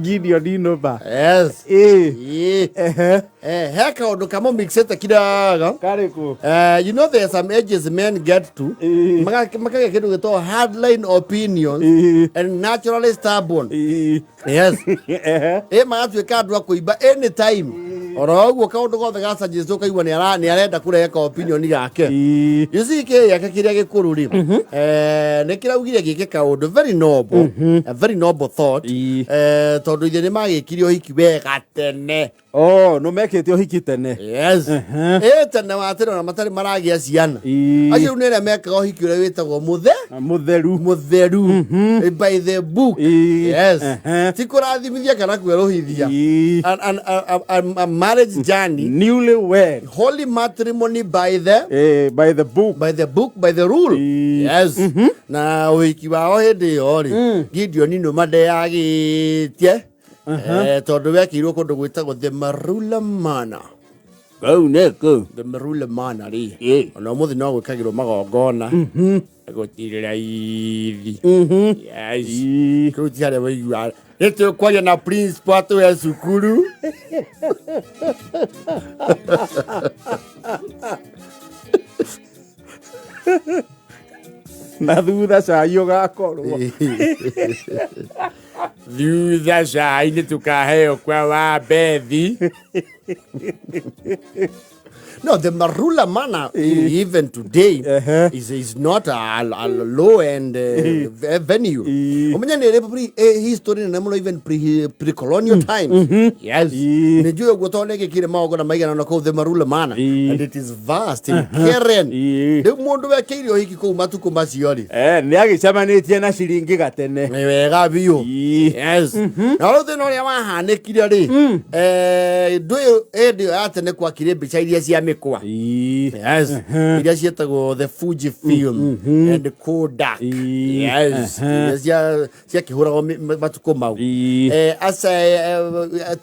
Gideon Numa. Yes. Heka ondo kamo mixete kidogo. Kariku. You know there are some ages men get to. Maka kitu kito hardline opinions and naturally stubborn. Yes. Maatu kadwa kuiba anytime. Orogo kaundu gothe gaca Jesu kaigwa ni arenda kureka opinion yake. You see ke yake kiria gikururi. Ne kiraugire gike kaundu very noble. A very noble thought. Tondu ithe ni magikirio hiki wega tene. Oh, no mekete hiki tene. Yes. Tene watero na matari maragia ciana. Acio nere meka hiki ure witagwo mutheru. By the book. Yes. Tikurathimithia kana kwerohithia. And marriage journey, newlywed, holy matrimony by the book, by the rule. Yes. Na wiki wao hende yori Gideon Numa ndeagitie tondu wekirwo kundu gwitagwo the Marula Mana. The Marula Mana ri ona muthi no gwikagirwo magongona gutirira ithi. Yes. Kutia le wigwa eto kwaja na prince pato ya sukuru. Na thutha cai ugakorwo. Thutha cai ni tukaheo kwa wa bethi. No, the Marula Mana, even today, is not a low-end venue. History even pre-colonial times. Yes. The Marula Mana, and it is vast in Keren. The Mondo Kirio Hiko Matuko Masiori. Chamaniti na shilingi gatene. Yes. Now the Noyama Nekiri. Do you add the art and Quakiri beside Yami? Yes. The Fuji film and the Kodak. Yes. As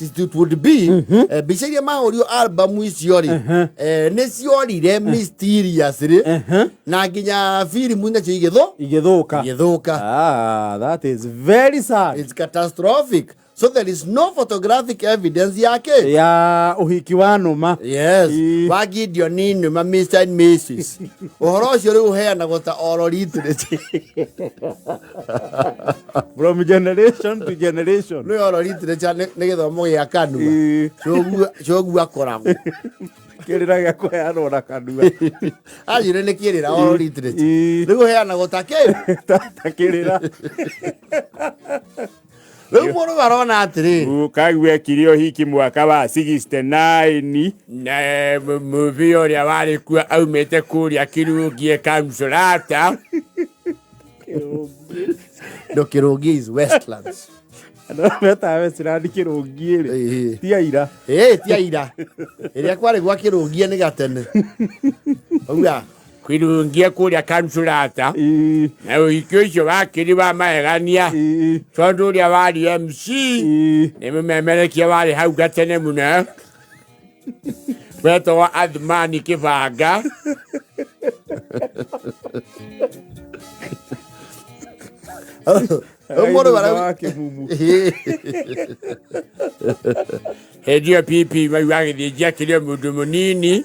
it would be, beside your Mario album with Yori. Nesiori, mysterious. Naginya film Igedoka. Ah, that is very sad. It's catastrophic. So there is no photographic evidence yake. Ya uhiki wa Numa. Yes. Wa Gideon Numa, Mr. and Mrs. Ohoro cio uheana gota oral literature. From generation to generation. No oral literature ne githomo gia kanua. Cogu akoragwo. Kirira gya kuheanwo na kanua. Ajire ne kirira oral literature. Riu heana gota ke. Kirira. Moro barona atiri kagwe kirio hiki mwaka wa 69 na movie oria wari ku aumete kuria kirugie kamsurata. Kirugie is Westlands. No meta Westlands kirugie tiaira tiaira iria kwari gwa kirugie ni gatene uga kwirungia kuria kamsurata na wikio icio wakiri wa maegania tondu uria wari MC ni mumemerekia wari hau gatene muno weto wa Admani Kibanga Moro bara hedio pipi wagithia kirio mundu munini.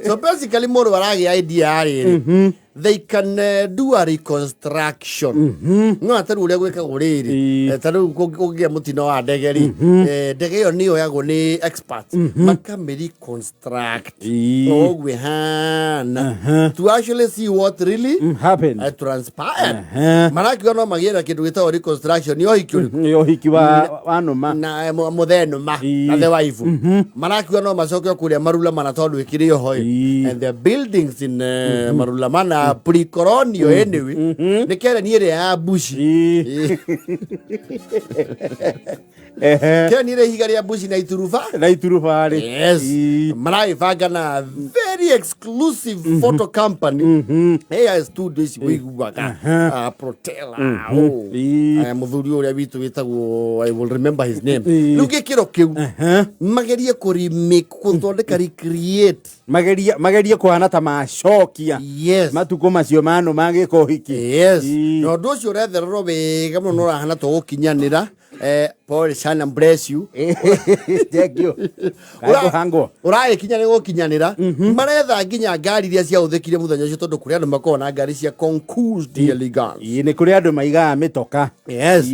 So basically Moro baragi idea ari they can do a reconstruction. No ataru uria gweka guriri taru kugia mutino wa ndegeri ndege yo niyo yago ni expert makame reconstruct ogwe hana to actually see what really happened transpired. Maraki ono magira kindu gitawo reconstruction yo hiki wa Numa na mutheno na the wife maraki ono macoke kuria Marula Mana tondu ikirio hoi and the buildings in Marula Mana pre-colonial anyway. Nä kä ni ä ya bushi kä ni rä higa rä a bushi na ituruba yes maragäbanga na very exclusive photo company ya studio ici wiguaga protela må thuri å rä a witå wä tagwo I will remember his name rä u gä kä ro kä u magerie kå remake kå thondeka recreate magerie kuhana ta macokia yes matuko macio mano magä ko hiki yes no ndå å cio å rethererwo wega må no å rahana to gå kinyanä ra Paul sana bless you thank you hango ũragä kinya nä gå kinyanä ra maretha nginya ngari iria ciahũthĩkire mũthenya ũcio tondũ kũrĩ andũ makoragwo na ngari cia concours elegance nĩ kũrĩ andũ maigaga mĩtoka yes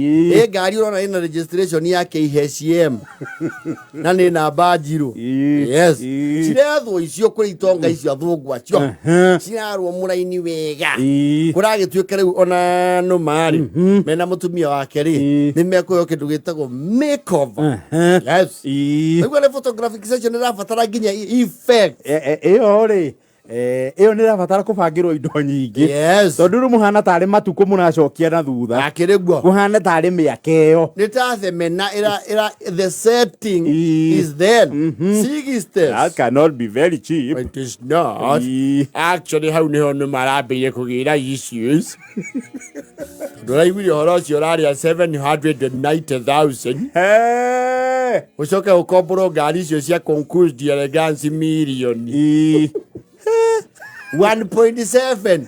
ngari ũrona ĩna registration ya KHM na nĩ namba njirũ yes cirethwo icio kũrĩ itonga icio athũngũ acio cirarwo mũraini wega kũragĩtuĩka rĩu ona Numa rĩ mena mũtumia wake rĩ nĩ mekũheo kĩndũ gĩtagwo makeover yes nĩguo nĩ photographic session ĩrabatara nginya effect ĩyo rĩ ĩyo nĩ ĩrabatara kũbangĩrwo indo nyingĩ tondũ rĩu mũhana tarĩ matukũ mũracokia na thutha akĩrĩguo mũhana tarĩ mĩaka ĩyo nĩ ta thenema the setting is then 60s that cannot be very cheap. it is not actually hau nĩho nĩmarambĩire kũgĩra issues ndũraiguire ũhoro ũcio ũrarĩa 790,000 ũcoke ũkomborwo ngari icio cia concours d'elegance million 1.7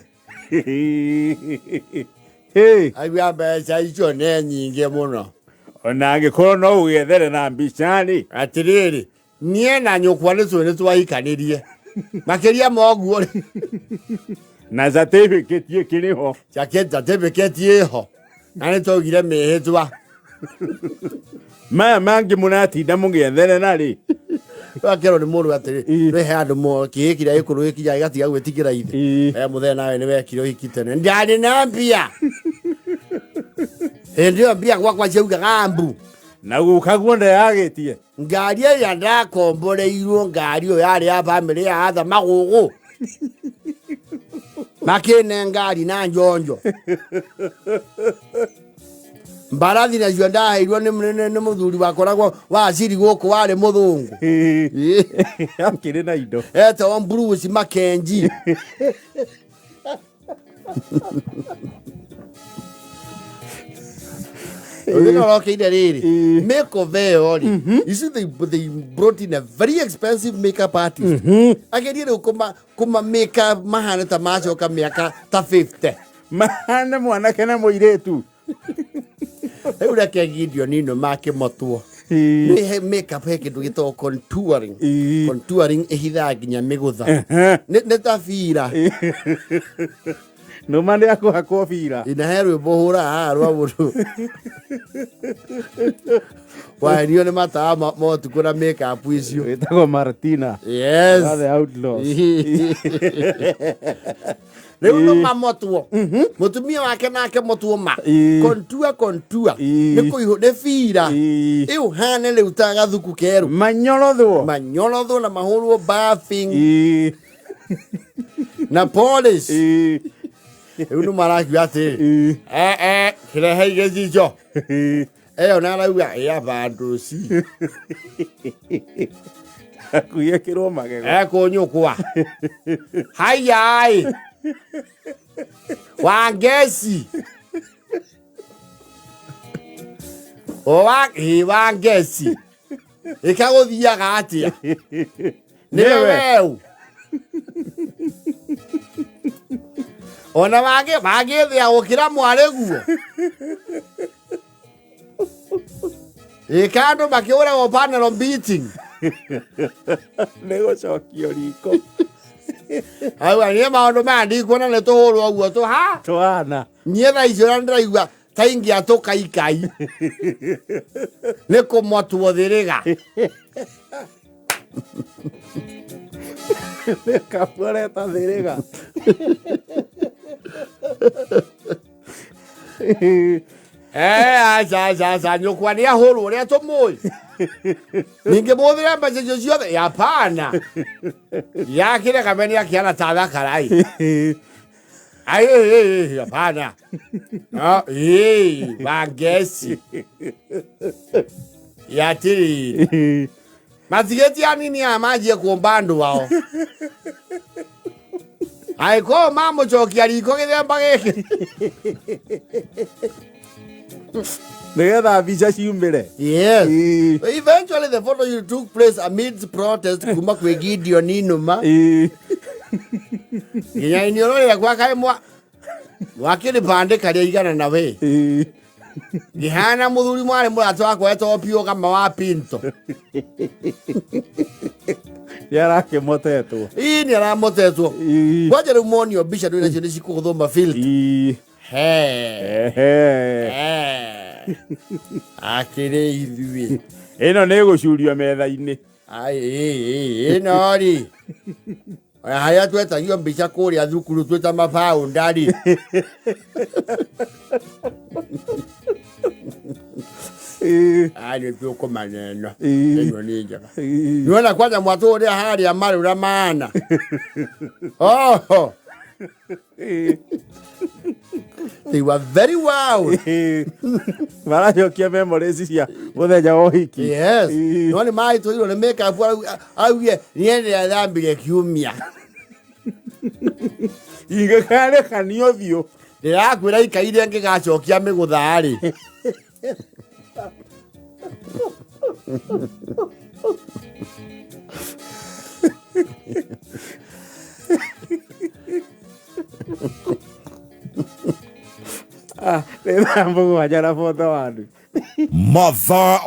aigua mbeca icio nĩ nyingĩ mũno ona angĩkorwo no ũgĩethere na mbica-rĩ atĩrĩrĩ niĩ na nyũkwa nĩ twahikanĩrie makĩria ma ũguo rĩ na certificate ĩkĩrĩ ho certificate ĩho na nĩ twaugire mĩhĩtwa maya mangĩ mũratinda mũgĩetherera rĩ wakerwo nĩ mũndũ atĩrĩ rehe andũ kĩhĩ kĩrĩa gĩkũrũ gĩkinya gĩgatiga gwĩtigĩra ithe mũthenya nawe nĩ wekire ũhiki tene ndarĩ na mbia hĩndĩ ĩyo mbia gwakwa ciaugaga mbu na gũkaguo ndeyagĩtie ngari ĩrĩa ndakomboreirwo ngari ĩyo yarĩ ya bamĩrĩ ya atha magũgũ makĩne ngari na njonjo mbarathi nacio ndaheirwo nĩ mũthuri wakoragwo waciri gũkũ warĩ mũthũngũ akĩrĩ na indo etagwo Bruce Mackenzie ũrĩrokeire rĩrĩ makeover ĩyo rĩ you see they brought in a very expensive makeup artist agerie rĩu kũmamĩka mahane ta macoka mĩaka ta 50 mahane mwanake na mũirĩtu rĩu reke Gideon Numa akĩmotwo nĩ makeup he kĩndũ gĩtagwo contouring ĩhithaga nginya mĩgũtha nĩ ta bira Numa nĩ akũhakwo bira ina he rwĩmbo hũraga rwa mũndũ wainio nĩ matawa motukũ na makeup icio ĩtagwo Martina yes the outlaws rĩu Numa motwo mũtumia wake nake motwo ma contour nĩ kũihũ nĩ bira ĩu hane rĩu ta gathuku kerũ manyorothwo na mahũrwo buffing na polish rĩu nĩmarakiuga atĩrĩ kĩrehe igĩcicio ĩyo nĩ arauga abandoci akuyĩkĩrwo magego kũnyũkwa hayai wangeci wangeci ĩkagũthiaga atĩa nĩwe weu ona magĩthĩa gũkĩra mwarĩguo ĩkandũ makĩũragwo panel beating nĩ gũcokio riko auga niĩ maũndũ maya ndikuona nĩ tũhũrwo ũguo tũhana niĩ thaa icio na ndĩraigua ta ingĩatũkaikai nĩ kũmotwo thĩrĩga kabuareta thĩrĩga aca nyũkwa nĩ ahũrwo ũrĩa tũmũĩ ningĩ mũthĩre mbeca icio ciothe apana yakĩre kamene akĩhana ta thakarai Hapana. Bagesi. Yatiri. Matigeti ya nini ya maji ya kuombandu wao. Aiko mamo choki aliko kithemba giki. Negetha bica ciumire. Yes. Eventually the photo took place amidst protest kuma kwe Gideon Numa. Ginya iniorore kwa kaimwa. Wakiri bande kare igana nawe. Gihana muthuri mwari murato akwetwo pio kama wa pinto. Yarake motetwo. Ni ara motetwo. Ngoja rumonio bica ndwira cio nicikuthoma filter. Akire ithui. Ino nä gå curio metha-inä. Ino ri haya twetagio mbica kũrĩa thukuru twĩta mabaũndari. Nĩ tũkũmaneno ĩno nĩ njega. Nĩwona kwanja mwatũ ũrĩa harĩa marũra mana. They were very wild. Maracokia memories cia mũthenya wa ũhiki. Yes. No nĩ maitũirwo nĩ makeup auge niĩ nĩathambire kiumia. Ingĩkarekanio biũ. Ndĩrakwĩra ikaire ngĩgacokia mĩgũtha-rĩ. Nĩ thaa mũgwanja na 41. Mother